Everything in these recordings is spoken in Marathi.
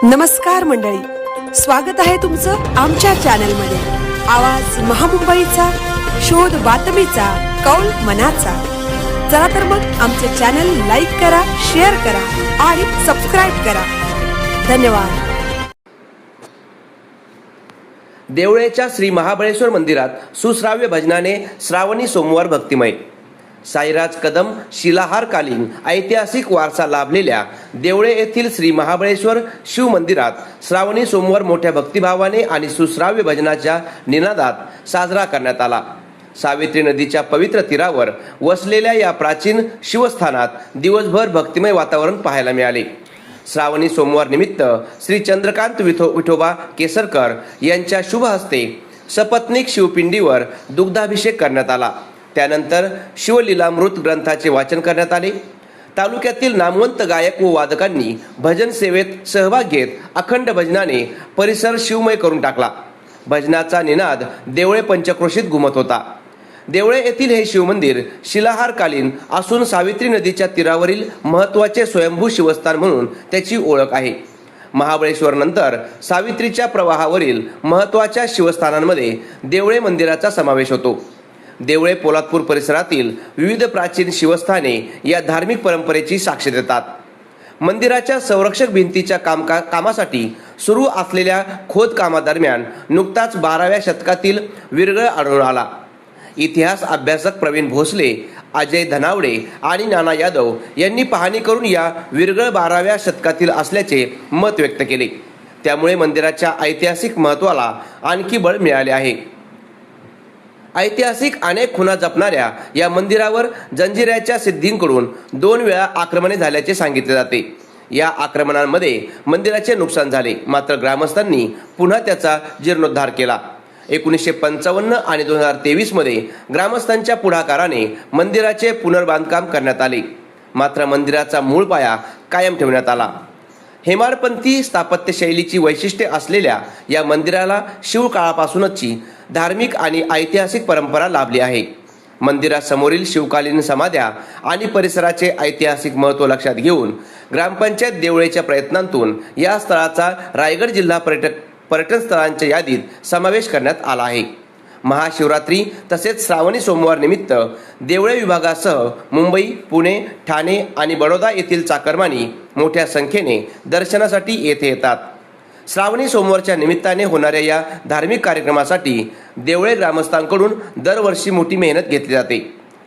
नमस्कार मंडळी, स्वागत आहे तुमचं आमच्या चॅनलमध्ये। आवाज महामुंबईचा, शोध बातमीचा, कौल मनाचा। चला तर मग आमचे चॅनल लाईक करा, शेअर करा आणि सबस्क्राइब करा। धन्यवाद। देवळेच्या श्री महाबळेश्वर मंदिरात सुश्राव्य भजनाने श्रावणी सोमवार भक्तिमय। साईराज कदम शिलाहारकालीन ऐतिहासिक वारसा लाभलेल्या देवळे येथील श्री महाबळेश्वर शिव मंदिरात श्रावणी सोमवार मोठ्या भक्तिभावाने आणि सुश्राव्य भजनाच्या निनादात साजरा करण्यात आला। सावित्री नदीच्या पवित्र तीरावर वसलेल्या या प्राचीन शिवस्थानात दिवसभर भक्तिमय वातावरण पाहायला मिळाले। श्रावणी सोमवार निमित्त श्री चंद्रकांत विठोबा केसरकर यांच्या शुभ हस्ते सपत्नीक शिवपिंडीवर दुग्धाभिषेक करण्यात आला। त्यानंतर शिवलीलामृत ग्रंथाचे वाचन करण्यात आले। तालुक्यातील नामवंत गायक व वादकांनी भजन सेवेत सहभाग घेत अखंड भजनाने परिसर शिवमय करून टाकला। भजनाचा निनाद देवळे पंचक्रोशीत घुमत होता। देवळे येथील हे शिवमंदिर शिलाहारकालीन असून सावित्री नदीच्या तीरावरील महत्त्वाचे स्वयंभू शिवस्थान म्हणून त्याची ओळख आहे। महाबळेश्वर नंतर सावित्रीच्या प्रवाहावरील महत्त्वाच्या शिवस्थानांमध्ये देवळे मंदिराचा समावेश होतो। देवळे पोलादपूर परिसरातील विविध प्राचीन शिवस्थाने या धार्मिक परंपरेची साक्ष देतात। मंदिराच्या संरक्षक भिंतीच्या कामासाठी सुरू असलेल्या खोदकामादरम्यान नुकताच 12व्या शतकातील विरगळ आढळून आला। इतिहास अभ्यासक प्रवीण भोसले, अजय धनावडे आणि नाना यादव यांनी पाहणी करून या विरगळ 12व्या शतकातील असल्याचे मत व्यक्त केले। त्यामुळे मंदिराच्या ऐतिहासिक महत्त्वाला आणखी बळ मिळाले आहे। ऐतिहासिक अनेक खुणा जपणाऱ्या या मंदिरावर जंजिऱ्याच्या सिद्धींकडून 2 वेळा आक्रमणे झाल्याचे सांगितले जाते। या आक्रमणांमध्ये मंदिराचे नुकसान झाले, मात्र ग्रामस्थांनी पुन्हा त्याचा जीर्णोद्धार केला। 1955 आणि 2023 मध्ये ग्रामस्थांच्या पुढाकाराने मंदिराचे पुनर्बांधकाम करण्यात आले, मात्र मंदिराचा मूळ पाया कायम ठेवण्यात आला। हेमाडपंथी स्थापत्य शैलीची वैशिष्ट्ये असलेल्या या मंदिराला शिवकाळापासूनची धार्मिक आणि ऐतिहासिक परंपरा लाभली आहे। मंदिरासमोरील शिवकालीन समाध्या आणि परिसराचे ऐतिहासिक महत्त्व लक्षात घेऊन ग्रामपंचायत देवळेच्या प्रयत्नांतून या स्थळाचा रायगड जिल्हा पर्यटन स्थळांच्या यादीत समावेश करण्यात आला आहे। महाशिवरात्री तसेच श्रावणी सोमवार निमित्त देवळे विभागासह मुंबई, पुणे, ठाणे आणि बडोदा येथील चाकरमानी मोठ्या संख्येने दर्शनासाठी येथे येतात। श्रावणी सोमवारच्या निमित्ताने होणाऱ्या या धार्मिक कार्यक्रमासाठी देवळे ग्रामस्थांकडून दरवर्षी मोठी मेहनत घेतली जाते।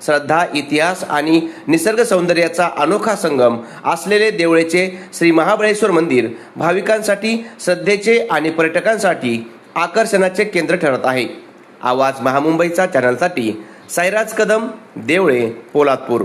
श्रद्धा, इतिहास आणि निसर्ग सौंदर्याचा अनोखा संगम असलेले देवळेचे श्री महाबळेश्वर मंदिर भाविकांसाठी श्रद्धेचे आणि पर्यटकांसाठी आकर्षणाचे केंद्र ठरत आहे। आवाज महामुंबईचा चॅनलसाठी साईराज कदम, देवळे, पोलादपूर।